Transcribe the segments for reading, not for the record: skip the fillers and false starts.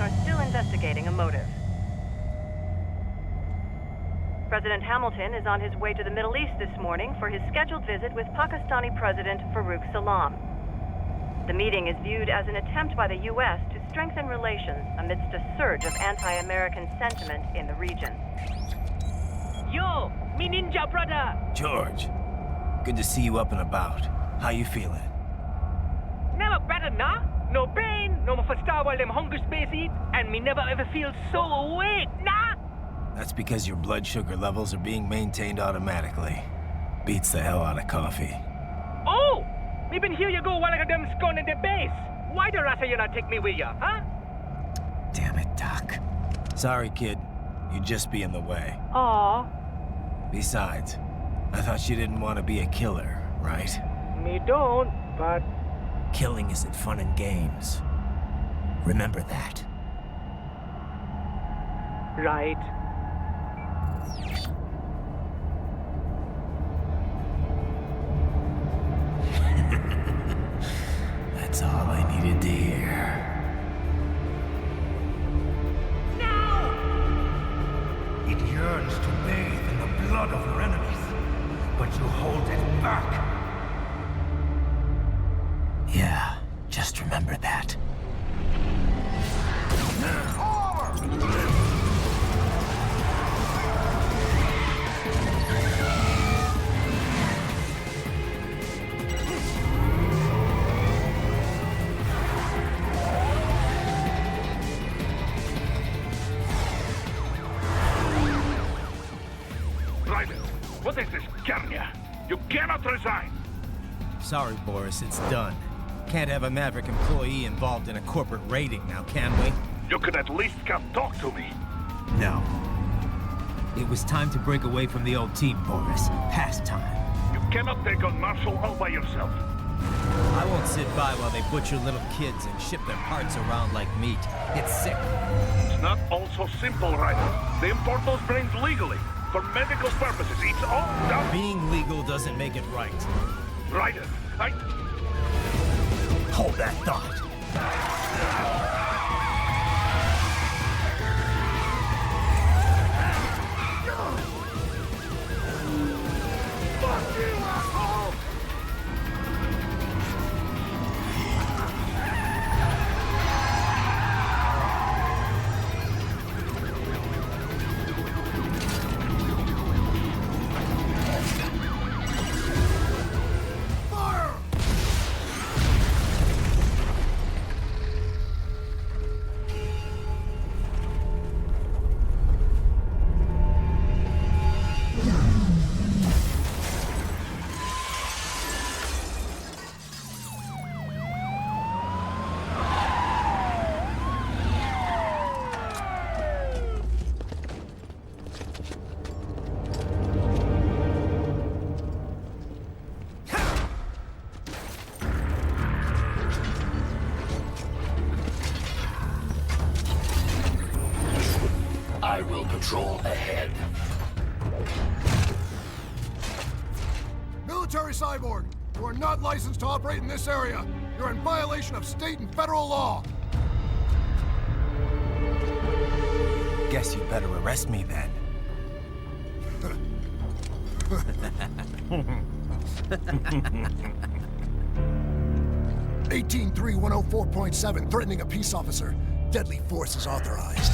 are still investigating a motive. President Hamilton is on his way to the Middle East this morning for his scheduled visit with Pakistani President Farouk Salam. The meeting is viewed as an attempt by the U.S. to strengthen relations amidst a surge of anti-American sentiment in the region. Yo, me ninja brother! George, good to see you up and about. How you feeling? Never better, nah? No pain, no more star while them hunger space eat, and me never ever feel so awake, nah? That's because your blood sugar levels are being maintained automatically. Beats the hell out of coffee. Oh! Me been here you go while I got them scone in the base. Why the rasa you not take me with ya, huh? Damn it, Doc. Sorry, kid. You'd just be in the way. Aw. Besides, I thought you didn't want to be a killer, right? Me don't, but... Killing isn't fun and games. Remember that. Right. That's all I needed to hear. Now! It yearns to bathe in the blood of your enemies, but you hold it back. Yeah, just remember that. What is this, Garnia? You cannot resign! Sorry, Boris, it's done. Can't have a Maverick employee involved in a corporate raiding now, can we? You could at least come talk to me. No. It was time to break away from the old team, Boris. Past time. You cannot take on Marshall all by yourself. I won't sit by while they butcher little kids and ship their parts around like meat. It's sick. It's not all so simple, Ryder. They import those brains legally. For medical purposes, it's all done. Being legal doesn't make it right. Ryder, Hold that thought. Fuck you, asshole! I will patrol ahead. Military cyborg, you are not licensed to operate in this area. You're in violation of state and federal law. Guess you better arrest me then. 183-104.7, threatening a peace officer. Deadly force is authorized.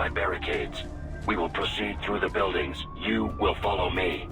my barricades. We will proceed through the buildings. You will follow me.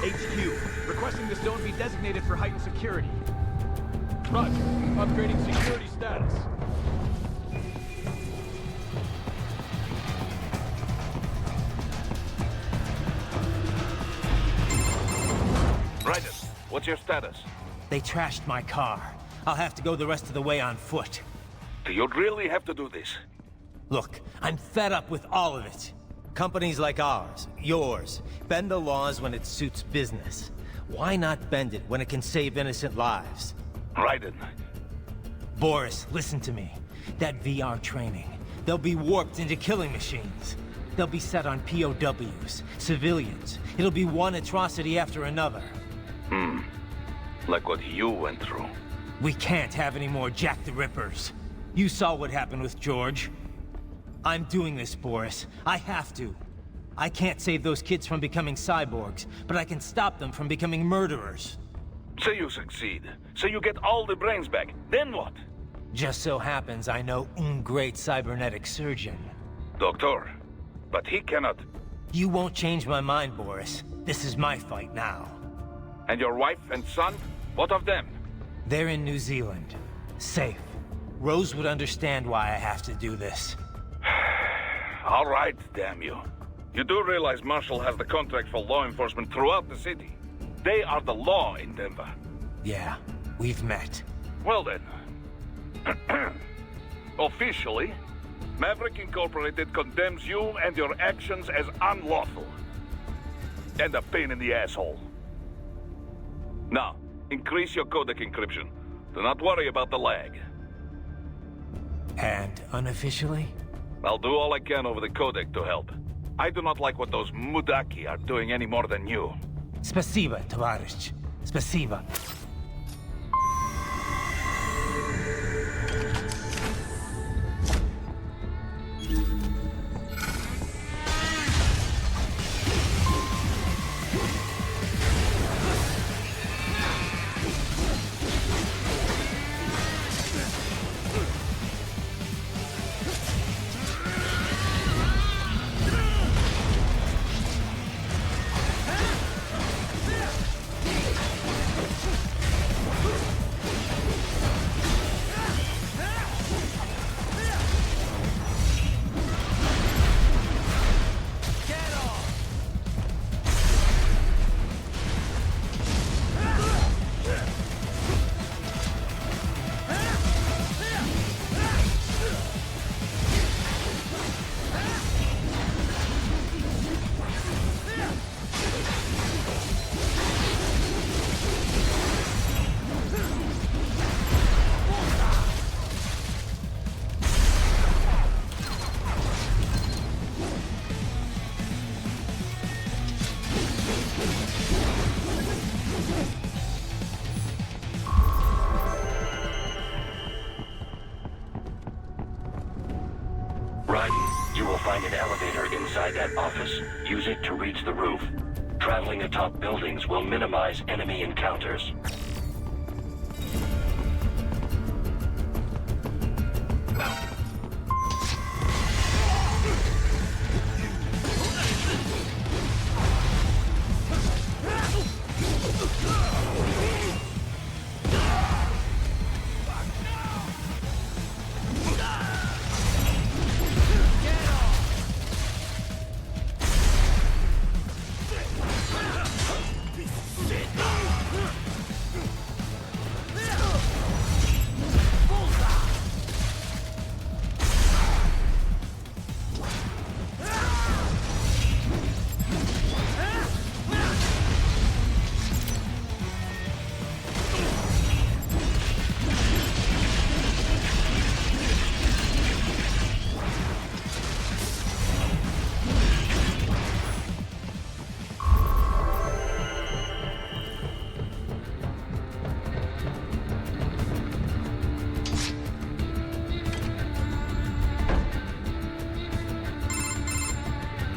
HQ, requesting this zone be designated for heightened security. Roger. Upgrading security status. Raiden, what's your status? They trashed my car. I'll have to go the rest of the way on foot. Do you really have to do this? Look, I'm fed up with all of it. Companies like ours, yours, bend the laws when it suits business. Why not bend it when it can save innocent lives? Raiden. Boris, listen to me. That VR training, they'll be warped into killing machines. They'll be set on POWs, civilians. It'll be one atrocity after another. Like what you went through. We can't have any more Jack the Rippers. You saw what happened with George. I'm doing this, Boris. I have to. I can't save those kids from becoming cyborgs, but I can stop them from becoming murderers. Say you succeed. Say you get all the brains back. Then what? Just so happens I know un great cybernetic surgeon. Doctor. But he cannot. You won't change my mind, Boris. This is my fight now. And your wife and son? What of them? They're in New Zealand. Safe. Rose would understand why I have to do this. All right, damn you. You do realize Marshall has the contract for law enforcement throughout the city. They are the law in Denver. Yeah, we've met. Well then. Officially, Maverick Incorporated condemns you and your actions as unlawful. And a pain in the asshole. Now, increase your codec encryption. Do not worry about the lag. And unofficially? I'll do all I can over the codec to help. I do not like what those Mudaki are doing any more than you. Спасибо, товарищ. Спасибо. You will find an elevator inside that office. Use it to reach the roof. Traveling atop buildings will minimize enemy encounters.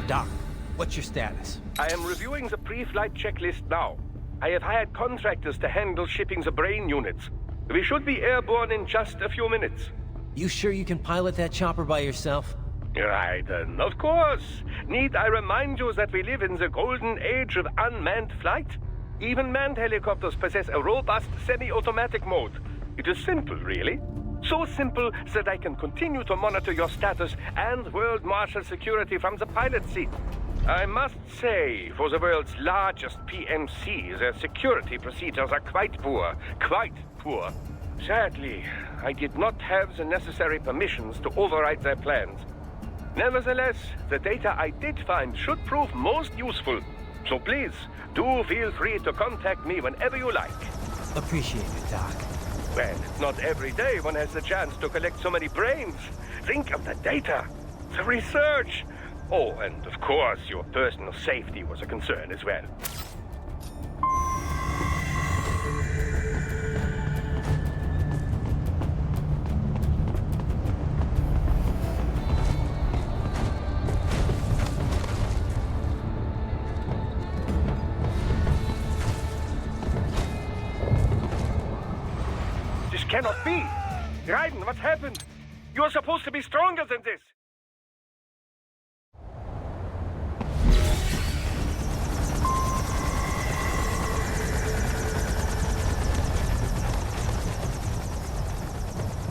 Doc, what's your status? I am reviewing the pre-flight checklist now. I have hired contractors to handle shipping the brain units. We should be airborne in just a few minutes. You sure you can pilot that chopper by yourself? Right, of course. Need I remind you that we live in the golden age of unmanned flight? Even manned helicopters possess a robust semi-automatic mode. It is simple, really. So simple that I can continue to monitor your status and world marshal security from the pilot seat. I must say, for the world's largest PMC, their security procedures are quite poor. Quite poor. Sadly, I did not have the necessary permissions to override their plans. Nevertheless, the data I did find should prove most useful. So please, do feel free to contact me whenever you like. Appreciate it, Doc. Well, not every day one has the chance to collect so many brains. Think of the data, the research. Oh, and of course, your personal safety was a concern as well. This cannot be. Raiden, what happened? You are supposed to be stronger than this.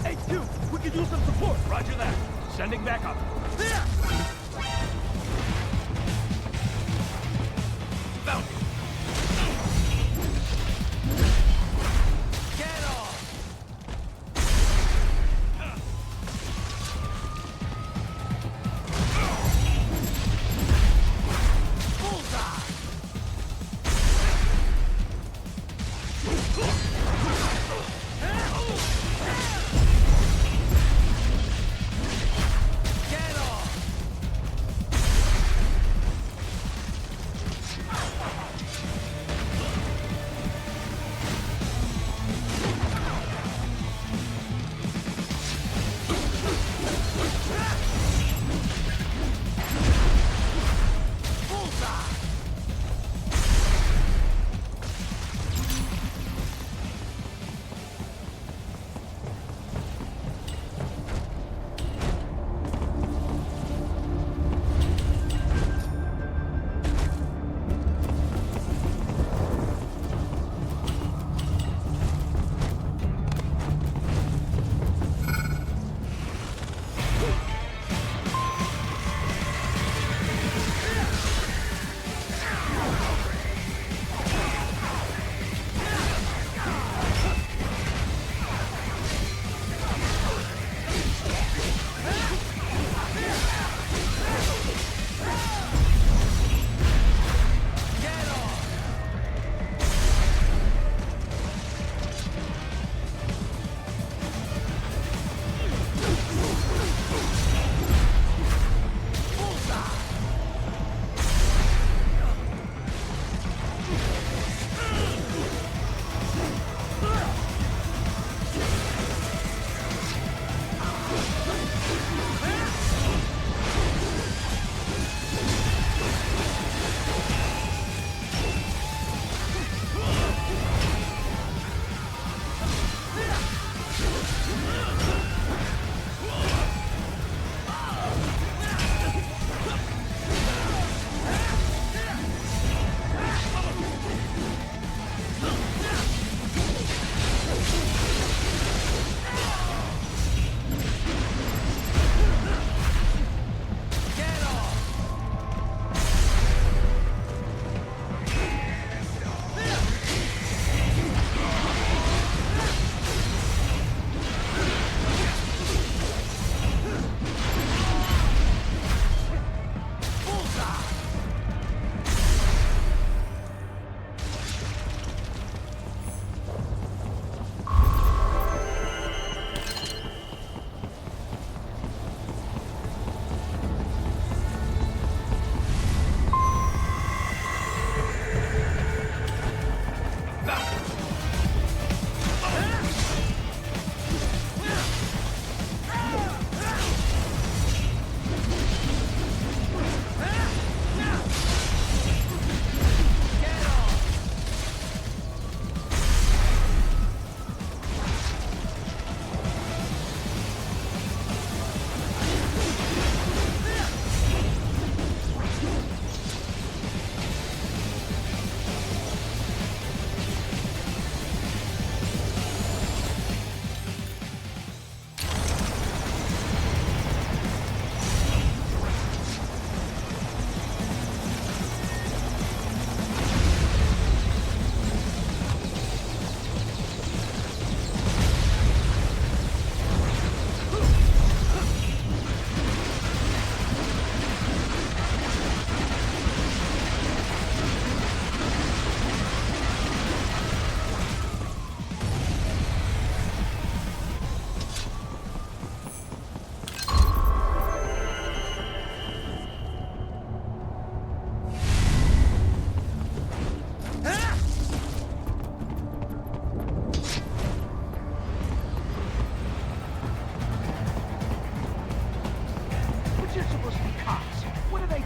Hey, dude, we could use some support. Roger that. Sending back up. Found it. Get off! Bullseye!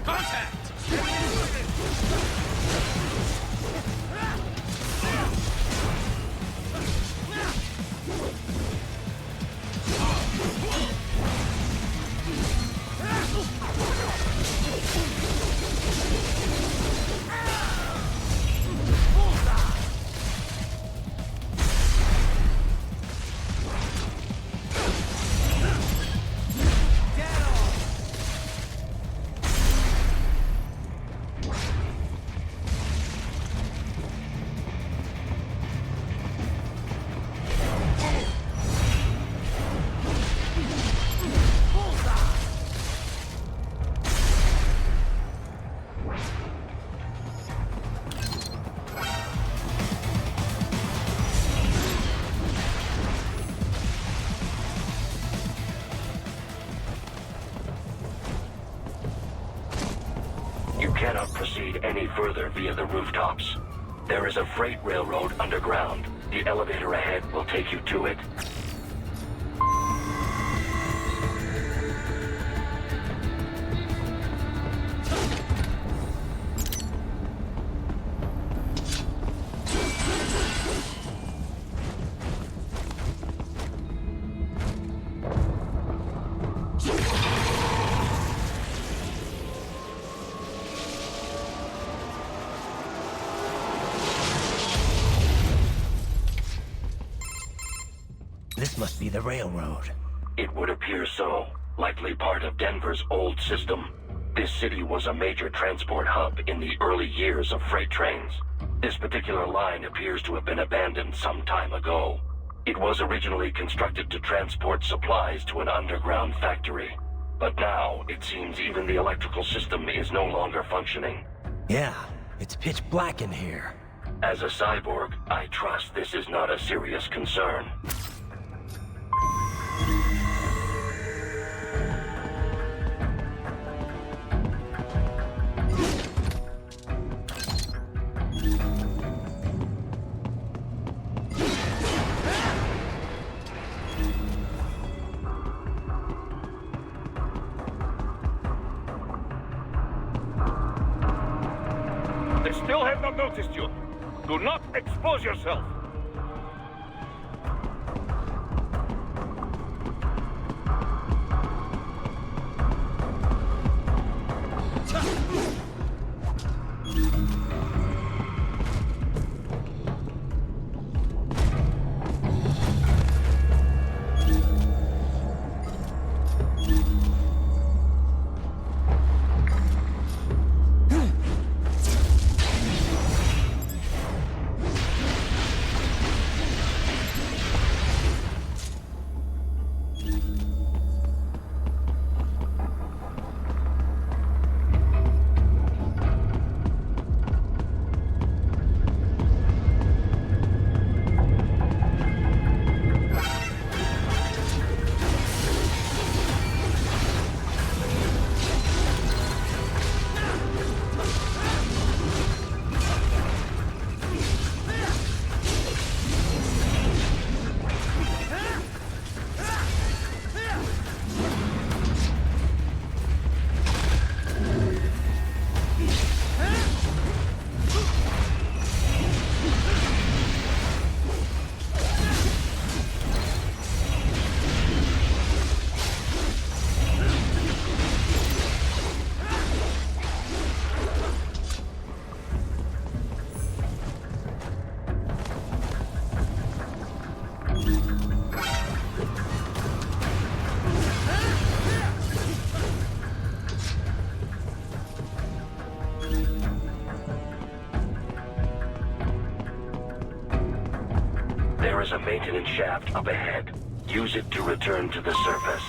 Contact! Cannot proceed any further via the rooftops. There is a freight railroad underground. The elevator ahead will take you to it. This must be the railroad. It would appear so. Likely part of Denver's old system. This city was a major transport hub in the early years of freight trains. This particular line appears to have been abandoned some time ago. It was originally constructed to transport supplies to an underground factory. But now, it seems even the electrical system is no longer functioning. Yeah, it's pitch black in here. As a cyborg, I trust this is not a serious concern. They still have not noticed you. Do not expose yourself. There is a maintenance shaft up ahead. Use it to return to the surface.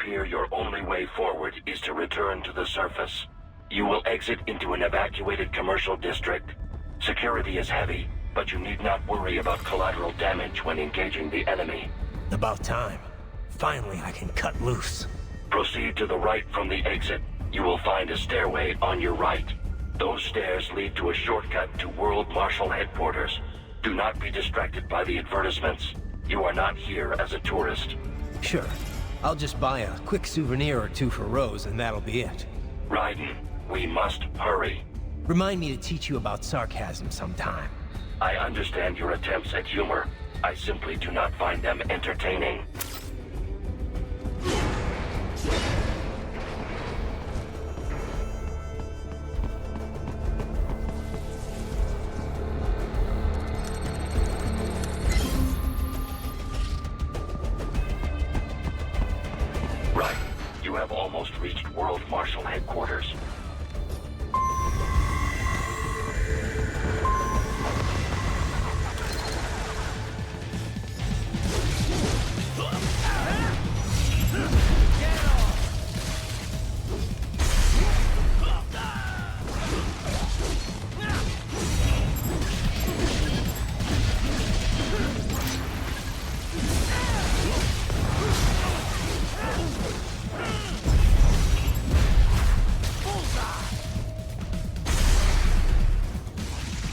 appear your only way forward is to return to the surface. You will exit into an evacuated commercial district. Security is heavy, but you need not worry about collateral damage when engaging the enemy. About time. Finally, I can cut loose. Proceed to the right from the exit. You will find a stairway on your right. Those stairs lead to a shortcut to World Marshal Headquarters. Do not be distracted by the advertisements. You are not here as a tourist. Sure. I'll just buy a quick souvenir or two for Rose, and that'll be it. Raiden, we must hurry. Remind me to teach you about sarcasm sometime. I understand your attempts at humor. I simply do not find them entertaining. Right. You have almost reached World Marshal Headquarters.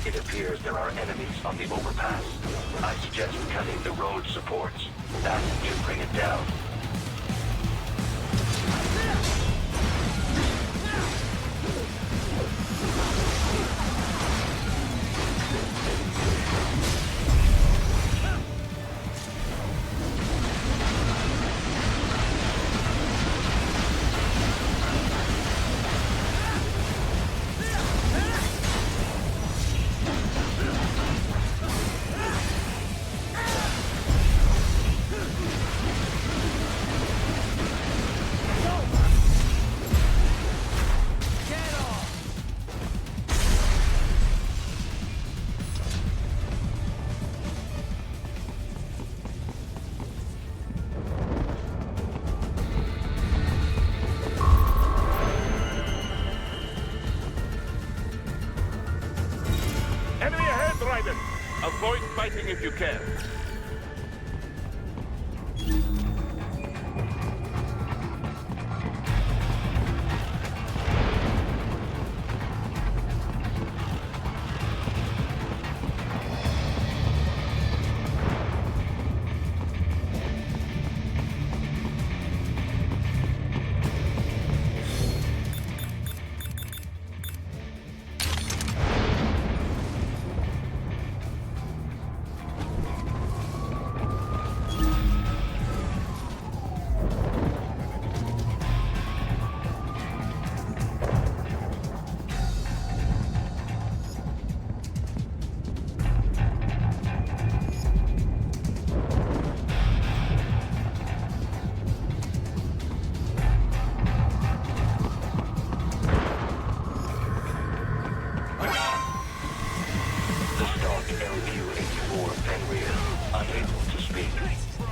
It appears there are enemies on the overpass. I suggest cutting the road supports. That should bring it down. Enemy ahead, Raiden! Avoid fighting if you can.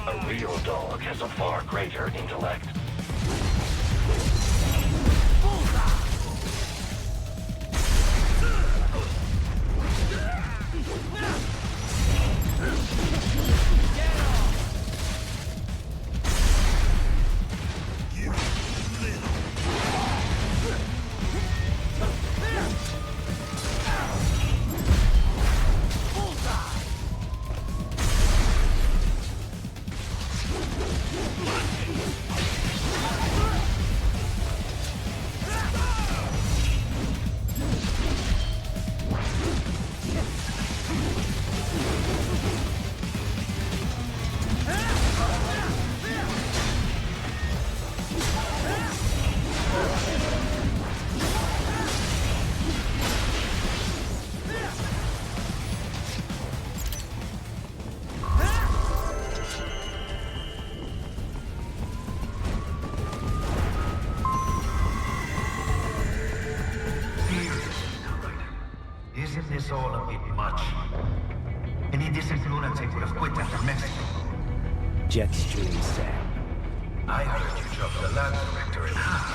A real dog has a far greater intellect. Isn't this all a bit much? Any decent lunatic would have quit after Mexico. Jetstream Sam. I heard you chop the lab director in half.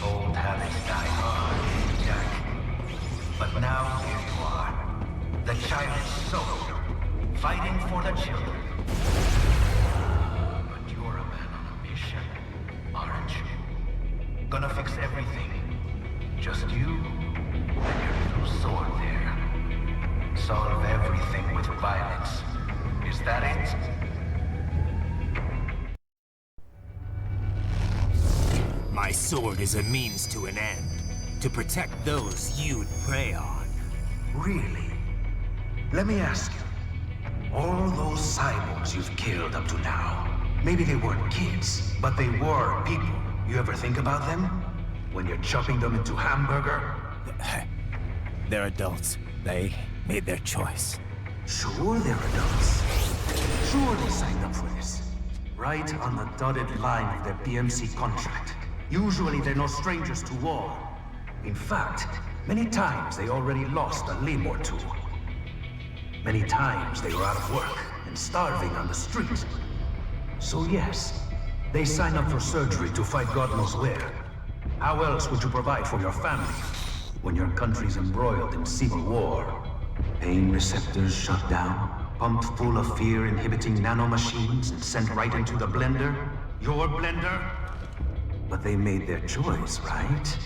Old habits die hard, Jack. But now here you are. The child's soul, fighting for the children. But you're a man on a mission, aren't you? Gonna fix everything. Just you and your little sword there. Solve everything with violence. Is that it? My sword is a means to an end. To protect those you'd prey on. Really? Let me ask you. All those cyborgs you've killed up to now, maybe they weren't kids, but they were people. You ever think about them? When you're chopping them into hamburger? They're adults. They made their choice. Sure they're adults. Sure they signed up for this. Right on the dotted line of their PMC contract. Usually they're no strangers to war. In fact, many times they already lost a limb or two. Many times they were out of work and starving on the street. So yes, they sign up for surgery to fight God knows where. How else would you provide for your family when your country's embroiled in civil war? Pain receptors shut down, pumped full of fear-inhibiting nanomachines and sent right into the blender? Your blender? But they made their choice, right?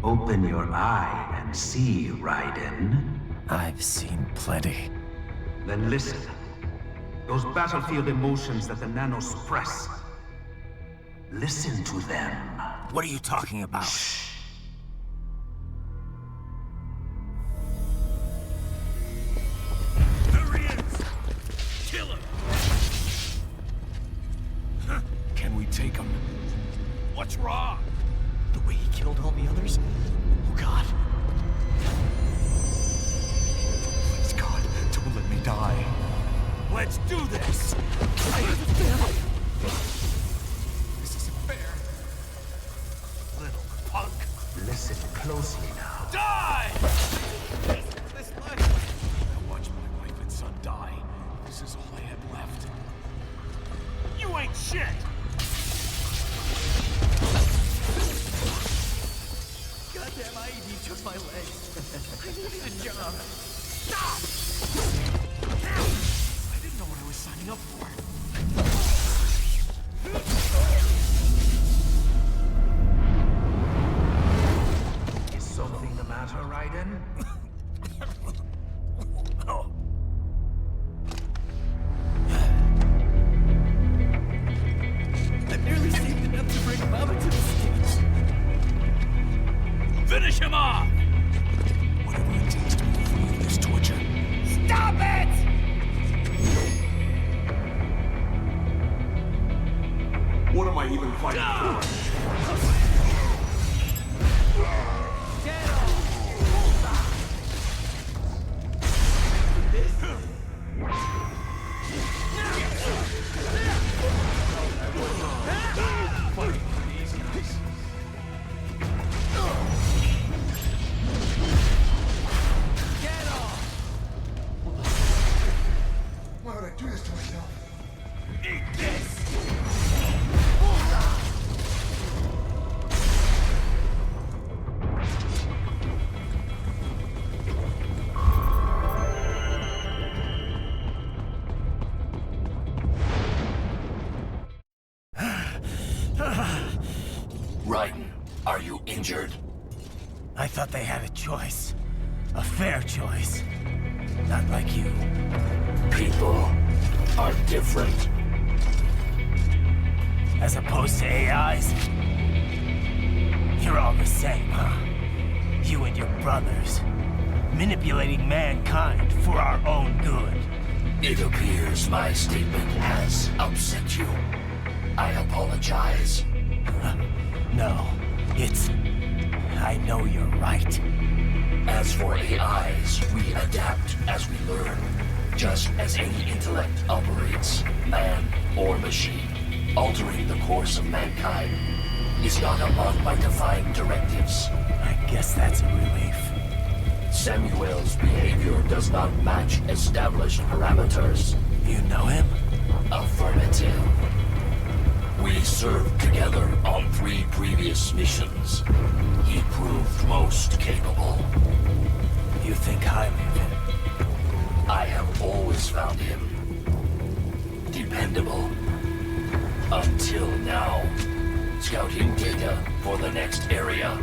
Open your eye and see, Raiden. I've seen plenty. Then listen. Those battlefield emotions that the nanos suppress. Listen to them. What are you talking about? Shh. There he is! Kill him! Can we take him? What's wrong? The way he killed all the others? Oh God. Please God, don't let me die. Let's do this! I have a family! This isn't fair. Little punk! Listen closely now. Die! This life. I watched my wife and son die. This is all I had left. You ain't shit! Goddamn IED took my leg. I needed a job. Stop! I didn't know what I was signing up for. Is something the matter, Raiden? I barely saved enough to bring Mama to the States. Finish him off! Whatever it takes to be free of this torture. Stop it! What am I even fighting for? Fighting for these guys. Why would I do this to myself? Eat this! Raiden, are you injured? I thought they had a choice. A fair choice. Not like you. People are different. As opposed to AIs? You're all the same, huh? You and your brothers. Manipulating mankind for our own good. It appears my statement has upset you. I apologize. No, it's... I know you're right. As for AIs, we adapt as we learn. Just as any intellect operates, man or machine. Altering the course of mankind is not among my defined directives. I guess that's a relief. Samuel's behavior does not match established parameters. You know him? Affirmative. served together on 3 previous missions. He proved most capable. You think highly of him? I have always found him dependable. Until now. Scouting data for the next area.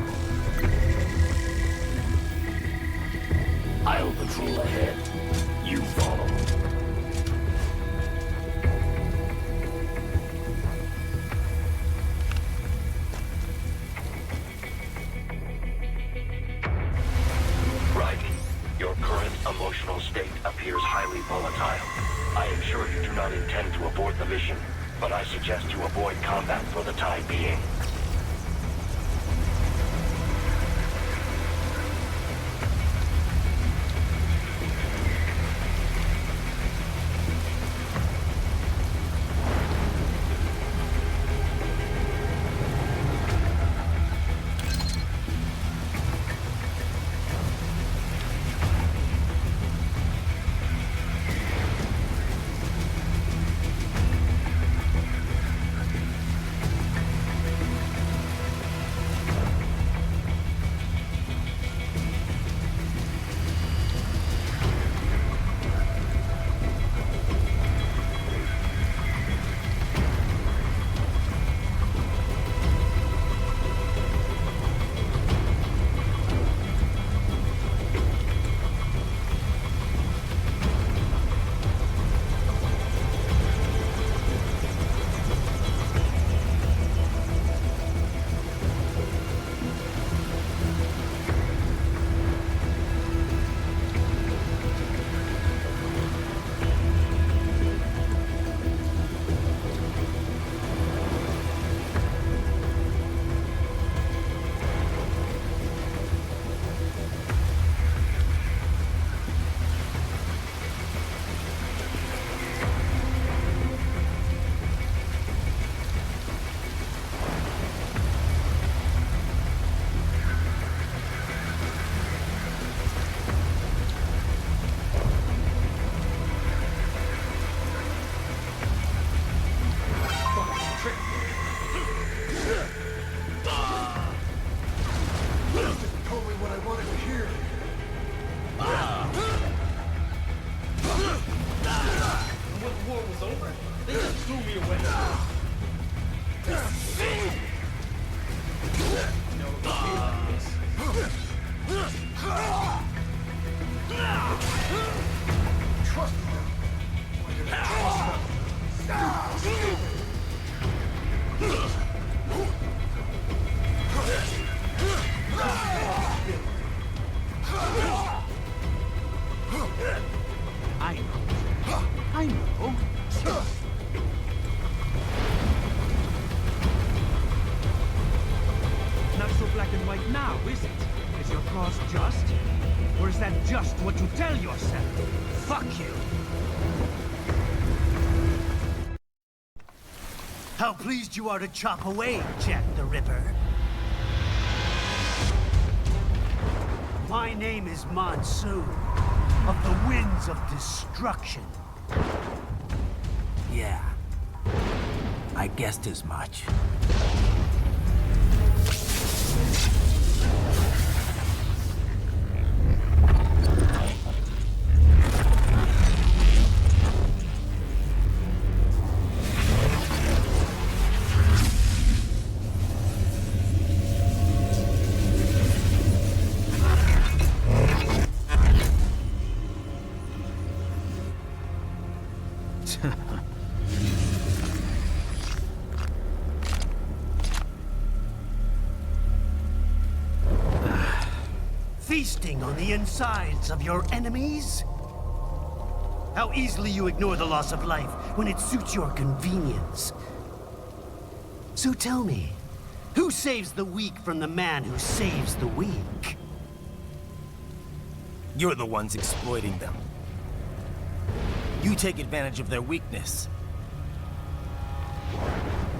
I'll patrol ahead. You follow. Raiden, your current emotional state appears highly volatile. I am sure you do not intend to abort the mission, but I suggest you avoid combat for the time being. I know. Not so black and white now, is it? Is your cause just? Or is that just what you tell yourself? Fuck you! How pleased you are to chop away, Jack the Ripper. My name is Monsoon, of the Winds of Destruction. Yeah, I guessed as much. Feasting on the insides of your enemies? How easily you ignore the loss of life when it suits your convenience. So tell me, who saves the weak from the man who saves the weak? You're the ones exploiting them. You take advantage of their weakness.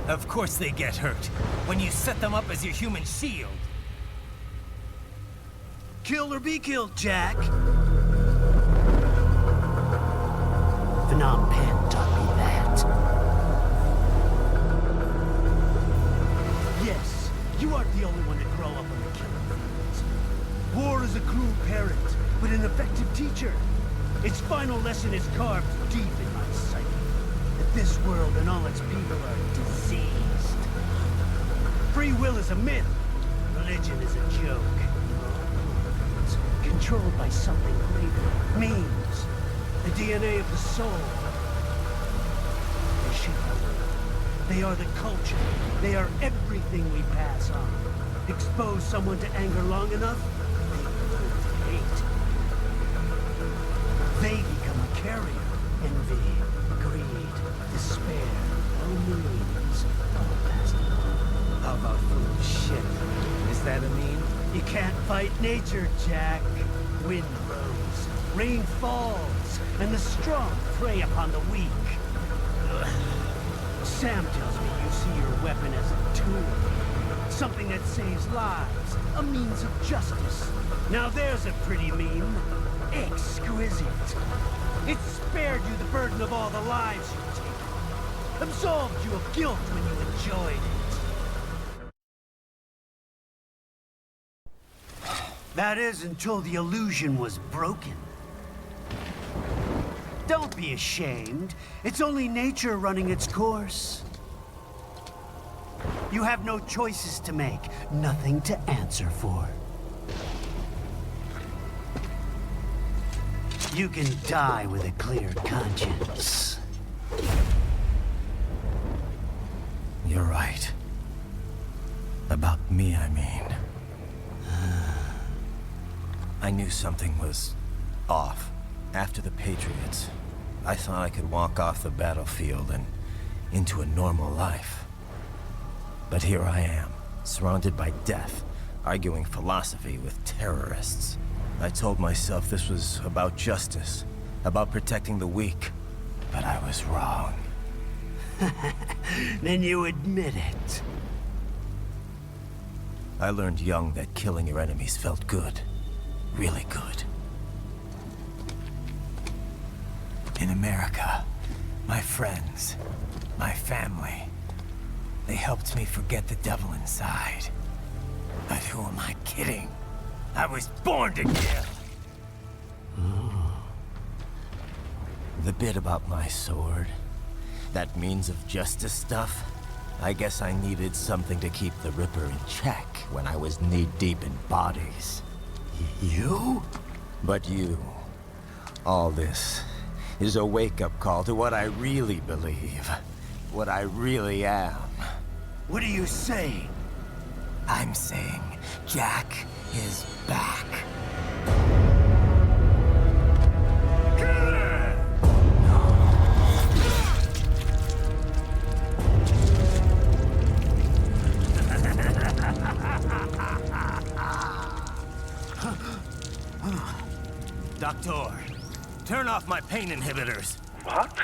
Of course they get hurt when you set them up as your human shield. Kill or be killed, Jack. Phnom Penh taught me that. an effective teacher. Its final lesson is carved deep in my psyche. That this world and all its people are diseased. Free will is a myth. Religion is a joke. It's controlled by something greater. Memes. The DNA of the soul. They shape our world. They are the culture. They are everything we pass on. Expose someone to anger long enough, they learn to hate. They become a carrier. Envy, greed, despair, all memes, all passed along. How about full of shit? Is that a meme? You can't fight nature, Jack. Wind blows, rain falls, and the strong prey upon the weak. Ugh. Sam tells me you see your weapon as a tool. Something that saves lives, a means of justice. Now there's a pretty meme. Exquisite. It spared you the burden of all the lives you've taken. Absolved you of guilt when you enjoyed it. That is until the illusion was broken. Don't be ashamed. It's only nature running its course. You have no choices to make, nothing to answer for. You can die with a clear conscience. You're right. About me, I mean. I knew something was off. After the Patriots, I thought I could walk off the battlefield and into a normal life. But here I am, surrounded by death, arguing philosophy with terrorists. I told myself this was about justice, about protecting the weak, but I was wrong. Then you admit it. I learned young that killing your enemies felt good. Really good. In America, my friends, my family, they helped me forget the devil inside. But who am I kidding? I was born to kill! The bit about my sword, that means of justice stuff, I guess I needed something to keep the Ripper in check when I was knee-deep in bodies. You? But you, all this, is a wake-up call to what I really believe. What I really am. What are you saying? I'm saying Jack is back. Doctor, turn off my pain inhibitors. What?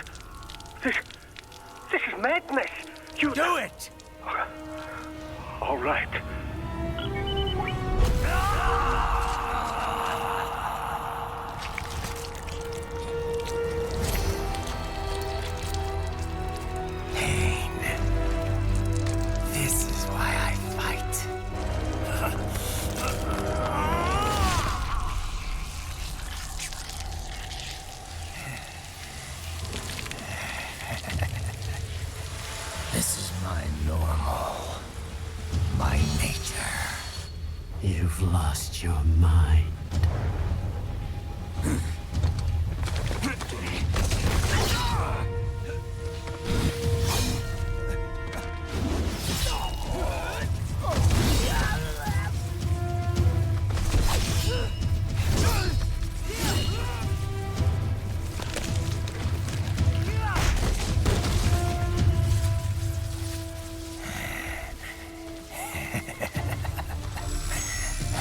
This is madness. You do it! All right. Pain. This is why I fight. This is my normal. My nature. You've lost your mind.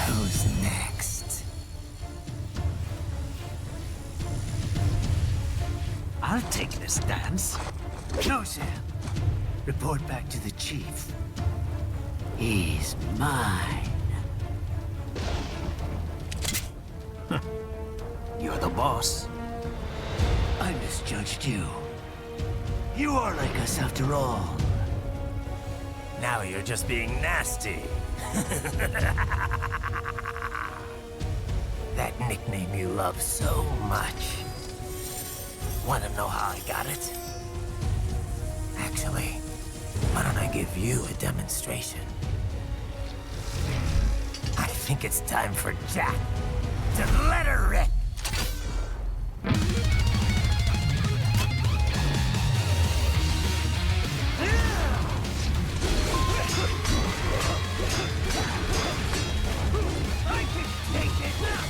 Who's next? I'll take this dance. No, Sam. Report back to the chief. He's mine. You're the boss. I misjudged you. You are like us after all. Now you're just being nasty. That nickname you love so much. Wanna know how I got it? Actually, why don't I give you a demonstration? I think it's time for Jack to let her rip. I can take it now.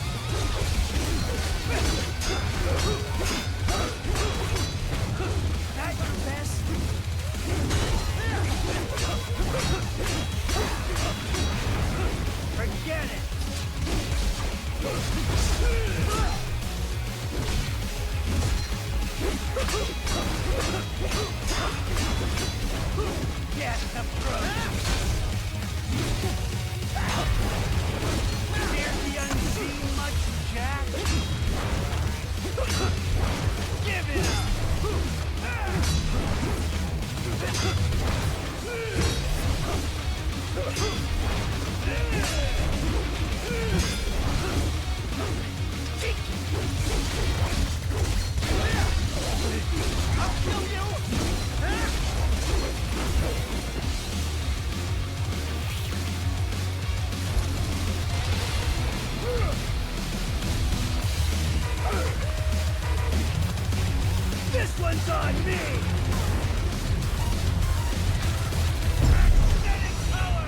That your best? Forget it. Get the approach. Fear the unseen much, Jack? Give it up! I'll kill you! This one's on me! Aesthetic power!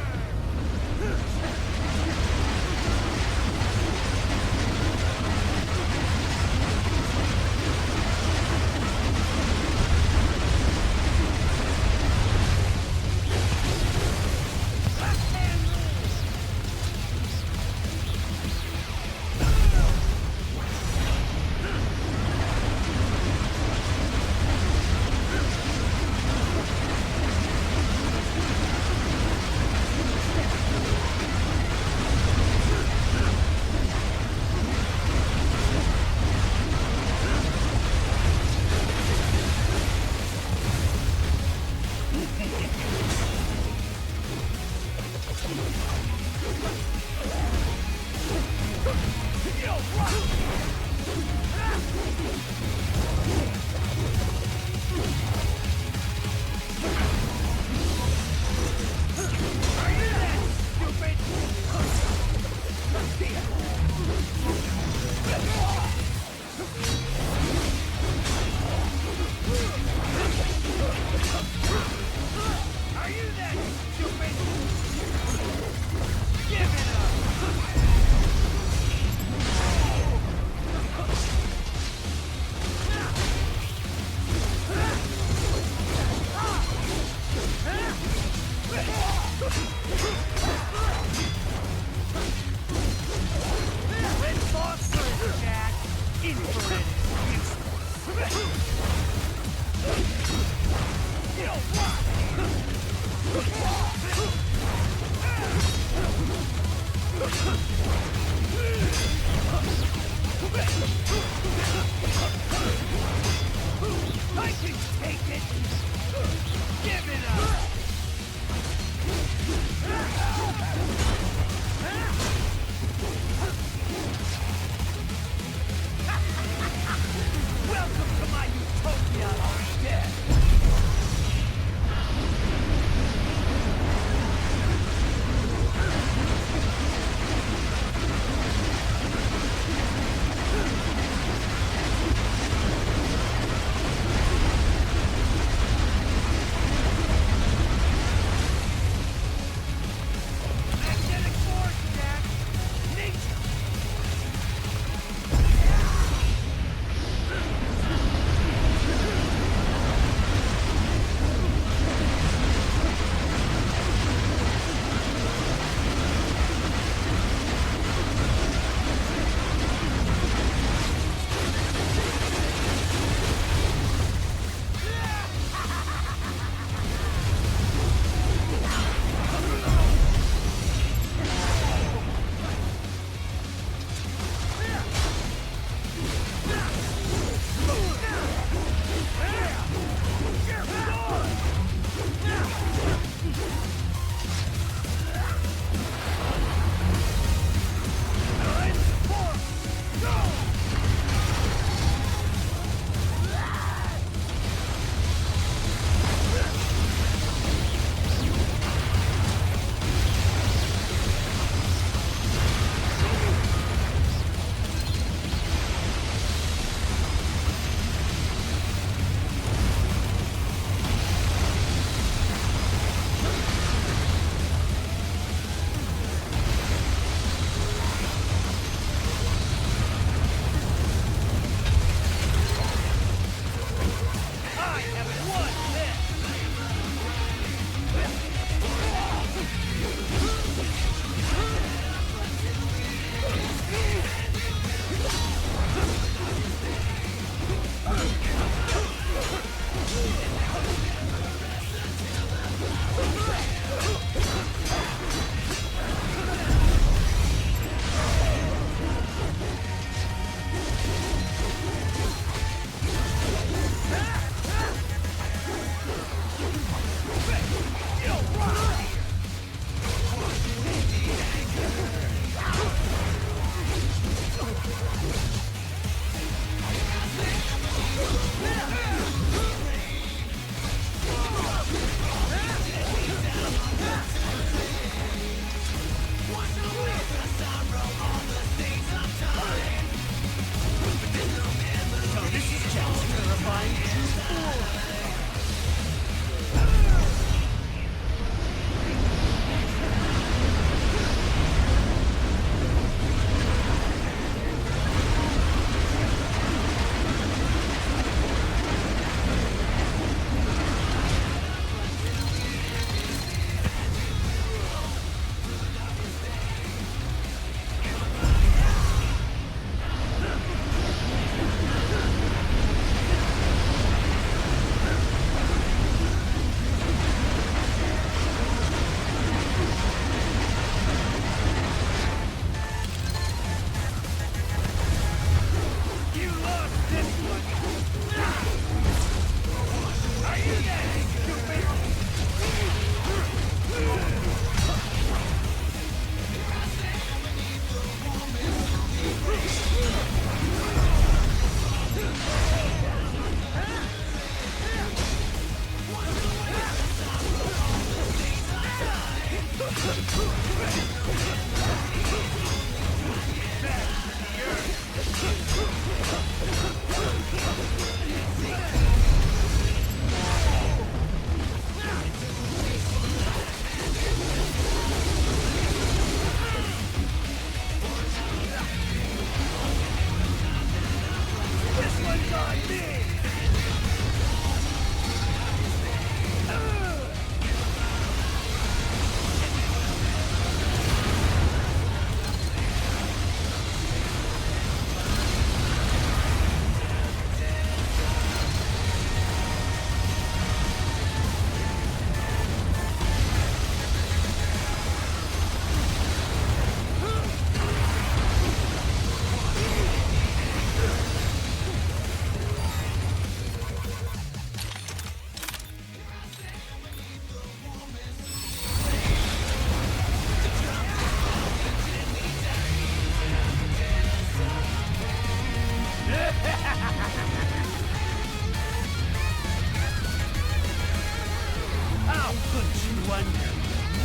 I'll put you under,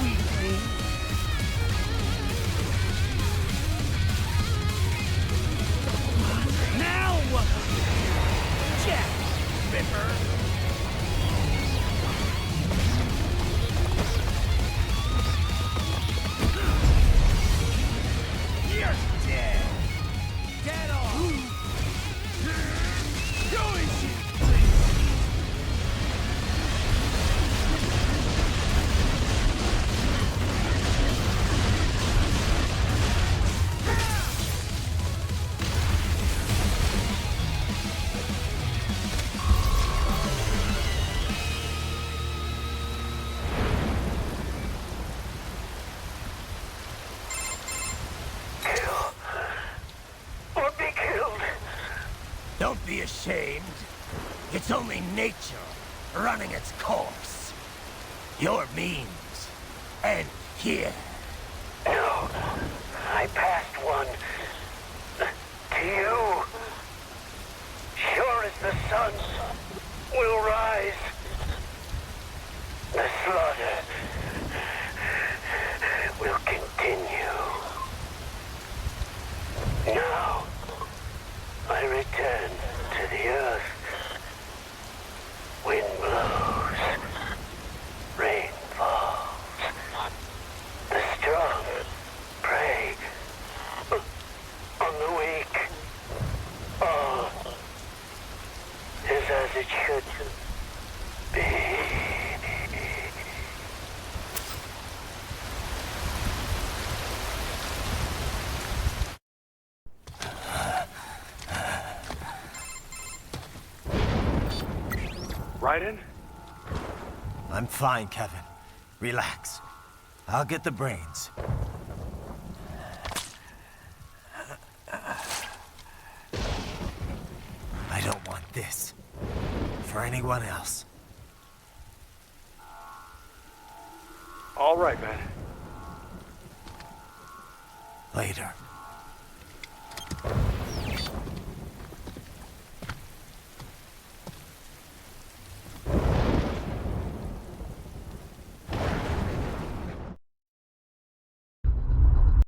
weakling. Now what? Jack Ripper. You're dead. Dead on. Go easy. Don't be ashamed. It's only nature running its course. Your means end here. No, I passed one. To you. Sure as the sun will rise. The slaughter will continue. Now, I return to the earth. Wind blows. Rain falls. The strong prey on the weak. All is as it should be. Raiden? I'm fine, Kevin. Relax. I'll get the brains. I don't want this for anyone else. All right, man. Later.